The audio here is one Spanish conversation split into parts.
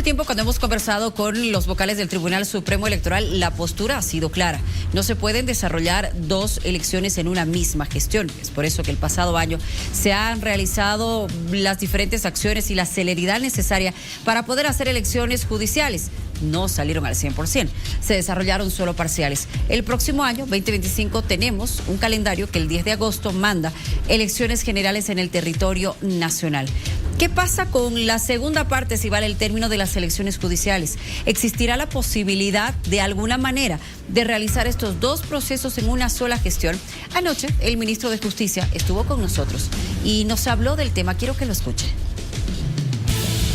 tiempo, cuando hemos conversado con los vocales del Tribunal Supremo Electoral, la postura ha sido clara. No se pueden desarrollar dos elecciones en una misma gestión. Es por eso que el pasado año se han realizado las diferentes acciones y la celeridad necesaria para poder hacer elecciones judiciales. No salieron al 100%, se desarrollaron solo parciales. El próximo año, 2025, tenemos un calendario que el 10 de agosto manda elecciones generales en el territorio nacional. ¿Qué pasa con la segunda parte, si vale el término, de las elecciones judiciales? ¿Existirá la posibilidad, de alguna manera, de realizar estos dos procesos en una sola gestión? Anoche, el ministro de Justicia estuvo con nosotros y nos habló del tema. Quiero que lo escuche.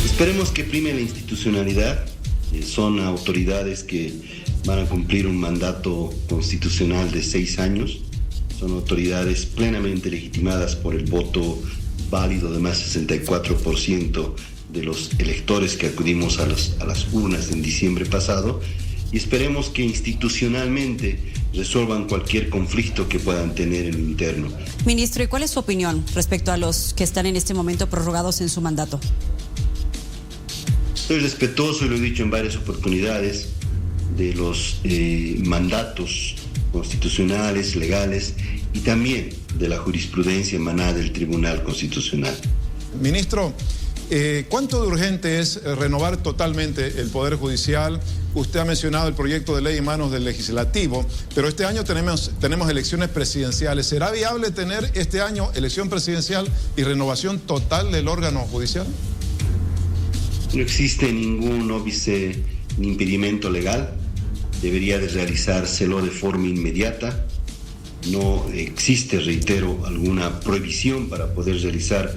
Esperemos que prime la institucionalidad. Son autoridades que van a cumplir un mandato constitucional de 6 años. Son autoridades plenamente legitimadas por el voto válido de más del 64% de los electores que acudimos a las urnas en diciembre pasado. Y esperemos que institucionalmente resuelvan cualquier conflicto que puedan tener en lo interno. Ministro, ¿y cuál es su opinión respecto a los que están en este momento prorrogados en su mandato? Soy respetuoso, y lo he dicho en varias oportunidades, de los mandatos constitucionales, legales y también de la jurisprudencia emanada del Tribunal Constitucional. Ministro, ¿cuánto de urgente es renovar totalmente el Poder Judicial? Usted ha mencionado el proyecto de ley en manos del Legislativo, pero este año tenemos elecciones presidenciales. ¿Será viable tener este año elección presidencial y renovación total del órgano judicial? No existe ningún óbice ni impedimento legal. Debería de realizárselo de forma inmediata. No existe, reitero, alguna prohibición para poder realizar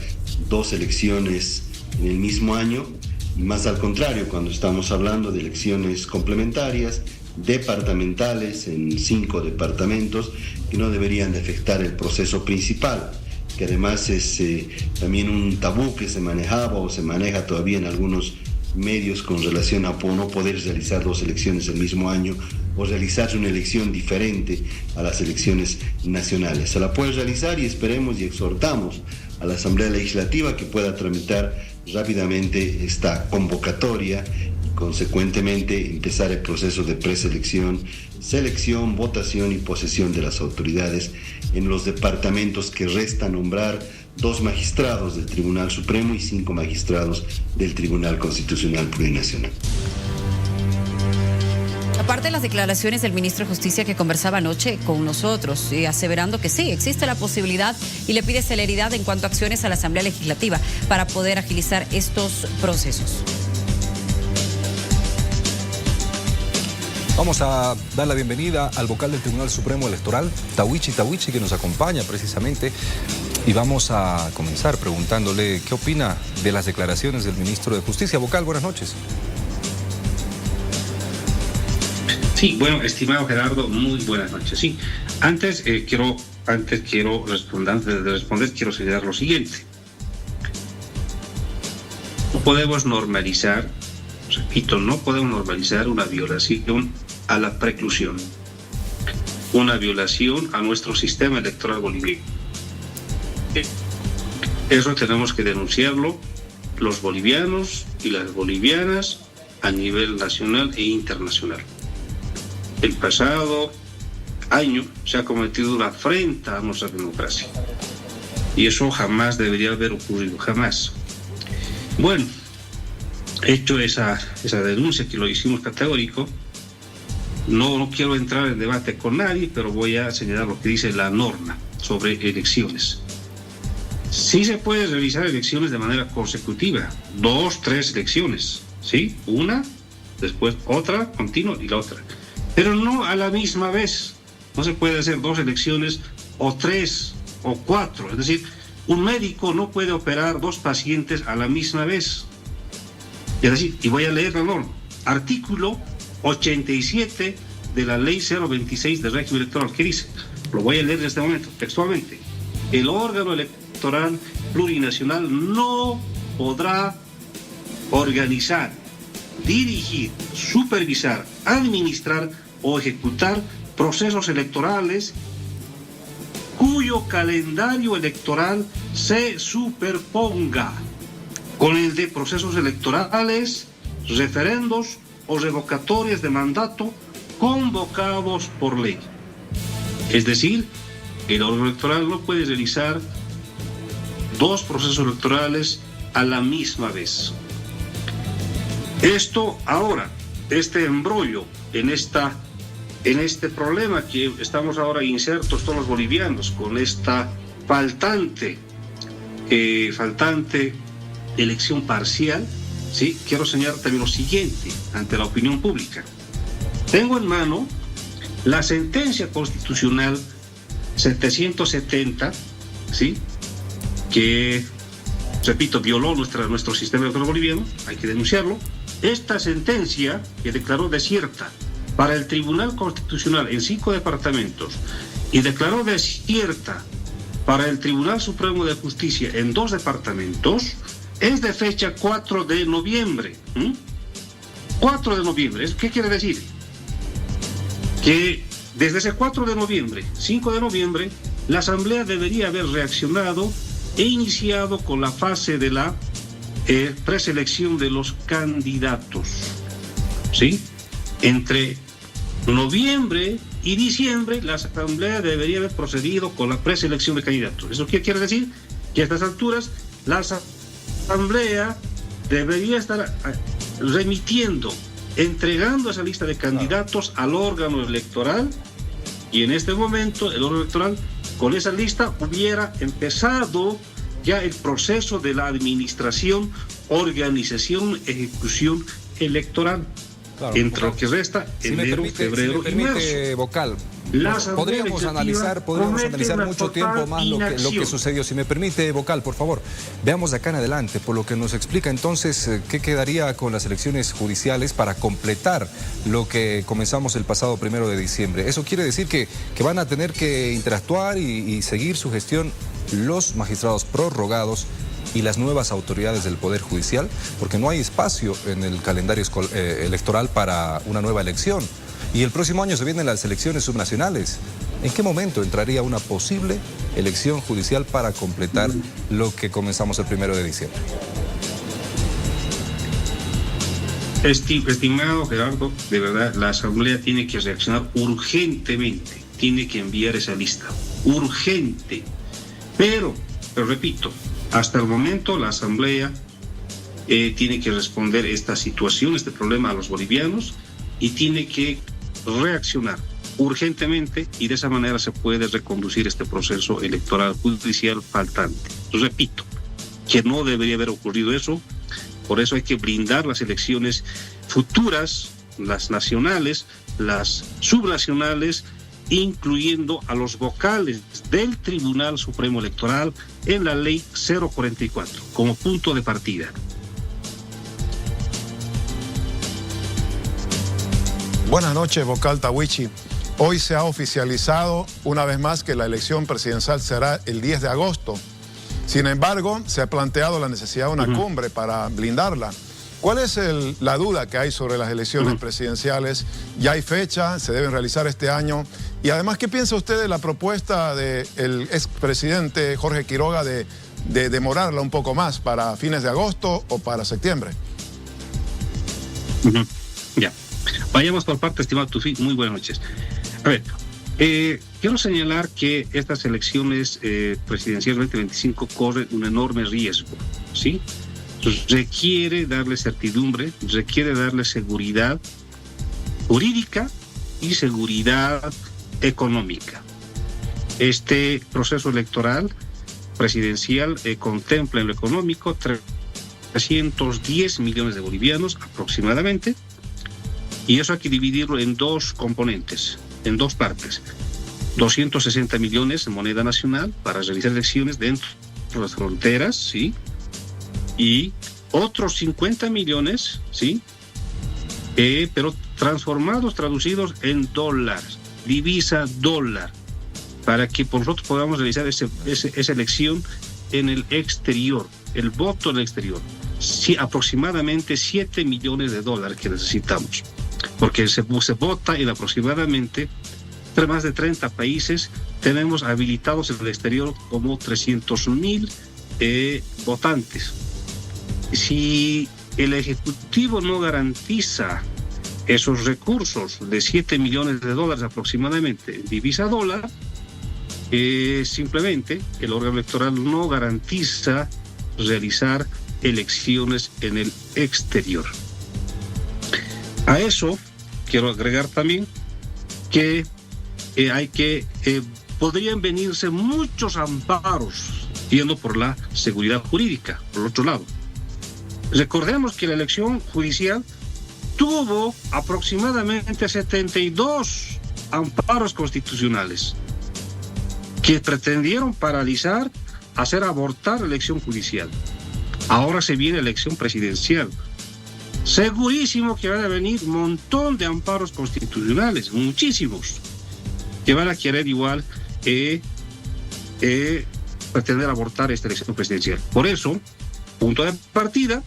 dos elecciones en el mismo año. Y más al contrario, cuando estamos hablando de elecciones complementarias, departamentales, en 5 departamentos, que no deberían de afectar el proceso principal, que además es también un tabú que se manejaba o se maneja todavía en algunos medios con relación a no poder realizar dos elecciones el mismo año o realizarse una elección diferente a las elecciones nacionales. Se la puede realizar y esperemos y exhortamos a la Asamblea Legislativa que pueda tramitar rápidamente esta convocatoria y consecuentemente empezar el proceso de preselección, selección, votación y posesión de las autoridades en los departamentos que resta nombrar 2 magistrados del Tribunal Supremo y 5 magistrados del Tribunal Constitucional Plurinacional. Aparte de las declaraciones del ministro de Justicia que conversaba anoche con nosotros, aseverando que sí, existe la posibilidad y le pide celeridad en cuanto a acciones a la Asamblea Legislativa para poder agilizar estos procesos. Vamos a dar la bienvenida al vocal del Tribunal Supremo Electoral, Tawichi, que nos acompaña precisamente. Y vamos a comenzar preguntándole qué opina de las declaraciones del ministro de Justicia. Vocal, buenas noches. Sí, bueno, estimado Gerardo, muy buenas noches. Sí, antes de responder, quiero señalar lo siguiente. No podemos normalizar, repito, no podemos normalizar una violación a la preclusión, una violación a nuestro sistema electoral boliviano. Eso tenemos que denunciarlo los bolivianos y las bolivianas a nivel nacional e internacional. El pasado año se ha cometido una afrenta a nuestra democracia y eso jamás debería haber ocurrido, jamás. Bueno, hecho esa denuncia, que lo hicimos categórico, no quiero entrar en debate con nadie, pero voy a señalar lo que dice la norma sobre elecciones. Sí se puede realizar elecciones de manera consecutiva, 2, 3 elecciones, ¿sí? Una, después otra, continua y la otra. Pero no a la misma vez. No se puede hacer 2 elecciones o 3 o 4. Es decir, un médico no puede operar 2 pacientes a la misma vez. Es decir, y voy a leer la norma. Artículo 87 de la Ley 026 del régimen electoral. ¿Qué dice? Lo voy a leer en este momento, textualmente. El órgano electoral plurinacional no podrá organizar, dirigir, supervisar, administrar o ejecutar procesos electorales cuyo calendario electoral se superponga con el de procesos electorales referendos o revocatorias de mandato convocados por ley. Es decir, el órgano electoral no puede realizar dos procesos electorales a la misma vez. Esto ahora, este embrollo en este problema que estamos ahora insertos todos los bolivianos, con esta faltante elección parcial, ¿sí? Quiero señalar también lo siguiente ante la opinión pública. Tengo en mano la sentencia constitucional 770, ¿sí? Que, repito, violó nuestro sistema electoral boliviano, hay que denunciarlo. Esta sentencia, que declaró desierta para el Tribunal Constitucional en 5 departamentos y declaró desierta para el Tribunal Supremo de Justicia en 2 departamentos, es de fecha 4 de noviembre. 4 de noviembre, ¿qué quiere decir? Que desde ese 4 de noviembre, 5 de noviembre, la Asamblea debería haber reaccionado e iniciado con la fase de la preselección de los candidatos, ¿sí? Entre noviembre y diciembre, la Asamblea debería haber procedido con la preselección de candidatos. ¿Eso qué quiere decir? Que a estas alturas la Asamblea debería estar remitiendo, entregando esa lista de candidatos al órgano electoral, y en este momento el órgano electoral con esa lista hubiera empezado ya el proceso de la administración, organización, ejecución electoral. Claro, entre lo que resta enero, febrero y marzo. Vocal, podríamos analizar mucho tiempo más lo que sucedió. Si me permite, Vocal, por favor, veamos de acá en adelante, por lo que nos explica entonces qué quedaría con las elecciones judiciales para completar lo que comenzamos el pasado 1 de diciembre. Eso quiere decir que van a tener que interactuar y seguir su gestión los magistrados prorrogados y las nuevas autoridades del Poder Judicial, porque no hay espacio en el calendario electoral para una nueva elección. Y el próximo año se vienen las elecciones subnacionales. ¿En qué momento entraría una posible elección judicial para completar lo que comenzamos el 1 de diciembre? Estimado Gerardo, de verdad, la Asamblea tiene que reaccionar urgentemente, tiene que enviar esa lista, urgente. Pero repito, hasta el momento la Asamblea tiene que responder esta situación, este problema a los bolivianos, y tiene que reaccionar urgentemente, y de esa manera se puede reconducir este proceso electoral judicial faltante. Repito, que no debería haber ocurrido eso, por eso hay que blindar las elecciones futuras, las nacionales, las subnacionales, incluyendo a los vocales del Tribunal Supremo Electoral en la Ley 044 como punto de partida. Buenas noches, Vocal Tahuichi. Hoy se ha oficializado una vez más que la elección presidencial será el 10 de agosto. Sin embargo, se ha planteado la necesidad de una cumbre para blindarla. ¿Cuál es la duda que hay sobre las elecciones presidenciales? ¿Ya hay fecha? ¿Se deben realizar este año? Y además, ¿qué piensa usted de la propuesta del expresidente Jorge Quiroga de demorarla un poco más para fines de agosto o para septiembre? Ya. Vayamos por parte, estimado Tufi. Muy buenas noches. A ver, quiero señalar que estas elecciones presidenciales 2025 corren un enorme riesgo, ¿sí? Requiere darle certidumbre, requiere darle seguridad jurídica y seguridad económica. Este proceso electoral presidencial contempla en lo económico 310 millones de bolivianos aproximadamente, y eso hay que dividirlo en dos componentes, en dos partes. 260 millones en moneda nacional para realizar elecciones dentro de las fronteras, ¿sí? Y otros 50 millones, ¿sí? Pero traducidos en dólares, divisa dólar, para que nosotros podamos realizar esa elección en el exterior, el voto en el exterior. Sí, aproximadamente 7 millones de dólares que necesitamos, porque se vota en aproximadamente más de 30 países. Tenemos habilitados en el exterior como 300,000 votantes. Si el Ejecutivo no garantiza esos recursos de $7 millones aproximadamente en divisa dólar, simplemente el órgano electoral no garantiza realizar elecciones en el exterior. A eso quiero agregar también que podrían venirse muchos amparos yendo por la seguridad jurídica, por el otro lado. Recordemos que la elección judicial tuvo aproximadamente 72 amparos constitucionales que pretendieron paralizar, hacer abortar la elección judicial. Ahora se viene la elección presidencial. Segurísimo que van a venir un montón de amparos constitucionales, muchísimos, que van a querer igual pretender abortar esta elección presidencial. Por eso, punto de partida,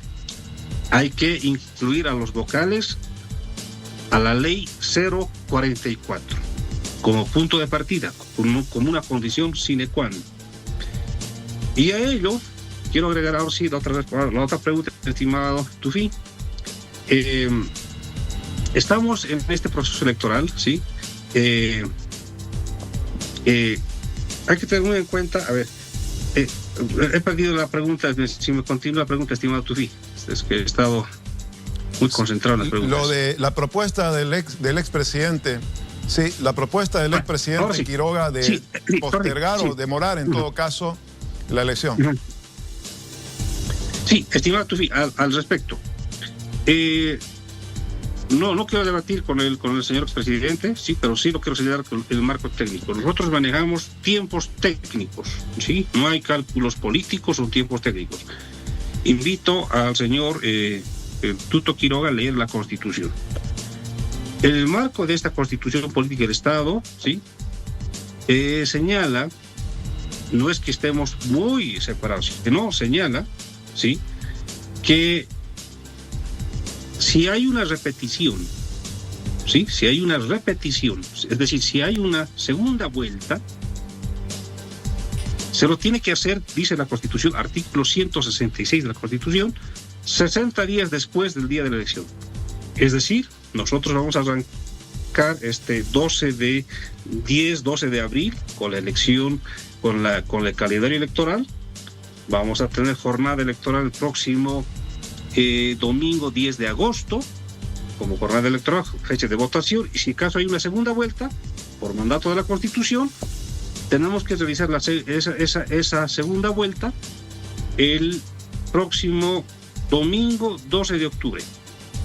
hay que incluir a los vocales a la ley 044 como punto de partida, como una condición sine qua non. Y a ello quiero agregar ahora sí la otra pregunta, estimado Tufí. Estamos en este proceso electoral, ¿sí? Hay que tener en cuenta, a ver, he perdido la pregunta, si me continúa la pregunta, estimado Tufí, es que he estado muy concentrado en las preguntas. Lo de la propuesta del expresidente, sí, la propuesta del expresidente sí. Quiroga de postergar o demorar en todo caso la elección. Sí, estimado Tufí, al respecto. No quiero debatir con el señor expresidente, sí, pero sí lo quiero señalar con el marco técnico. Nosotros manejamos tiempos técnicos, ¿sí? No hay cálculos políticos o tiempos técnicos. Invito al señor Tuto Quiroga a leer la Constitución. En el marco de esta Constitución Política del Estado, ¿sí? Señala, no es que estemos muy separados, sino señala, ¿sí? Que si hay una repetición, ¿sí? Si hay una repetición, es decir, si hay una segunda vuelta, se lo tiene que hacer, dice la Constitución, artículo 166 de la Constitución, 60 días después del día de la elección. Es decir, nosotros vamos a arrancar 12 de abril con la elección, con el calendario electoral. Vamos a tener jornada electoral el próximo domingo 10 de agosto, como jornada electoral, fecha de votación, y si acaso hay una segunda vuelta, por mandato de la Constitución, tenemos que realizar esa segunda vuelta el próximo domingo 12 de octubre,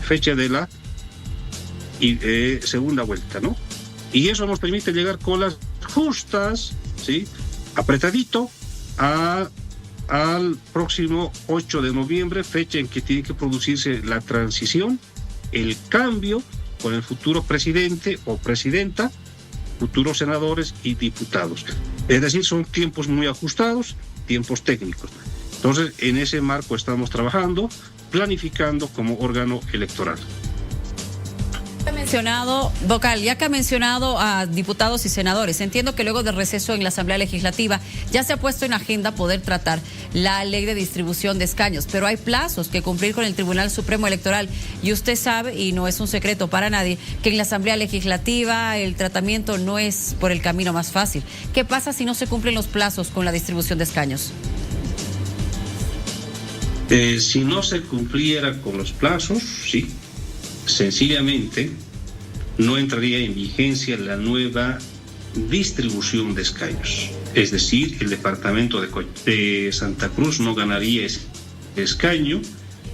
fecha de la segunda vuelta, ¿no? Y eso nos permite llegar con las justas, ¿sí? Apretadito al próximo 8 de noviembre, fecha en que tiene que producirse la transición, el cambio con el futuro presidente o presidenta, futuros senadores y diputados. Es decir, son tiempos muy ajustados, tiempos técnicos. Entonces, en ese marco estamos trabajando, planificando como órgano electoral. Vocal, ya que ha mencionado a diputados y senadores, entiendo que luego del receso en la Asamblea Legislativa ya se ha puesto en agenda poder tratar la ley de distribución de escaños, pero hay plazos que cumplir con el Tribunal Supremo Electoral y usted sabe, y no es un secreto para nadie, que en la Asamblea Legislativa el tratamiento no es por el camino más fácil. ¿Qué pasa si no se cumplen los plazos con la distribución de escaños? Si no se cumpliera con los plazos, sí, sencillamente no entraría en vigencia la nueva distribución de escaños. Es decir, el departamento de Santa Cruz no ganaría ese escaño,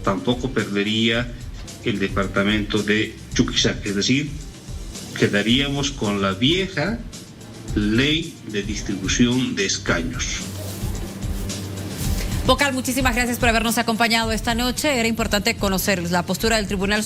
tampoco perdería el departamento de Chuquisaca. Es decir, quedaríamos con la vieja ley de distribución de escaños. Vocal, muchísimas gracias por habernos acompañado esta noche. Era importante conocer la postura del Tribunal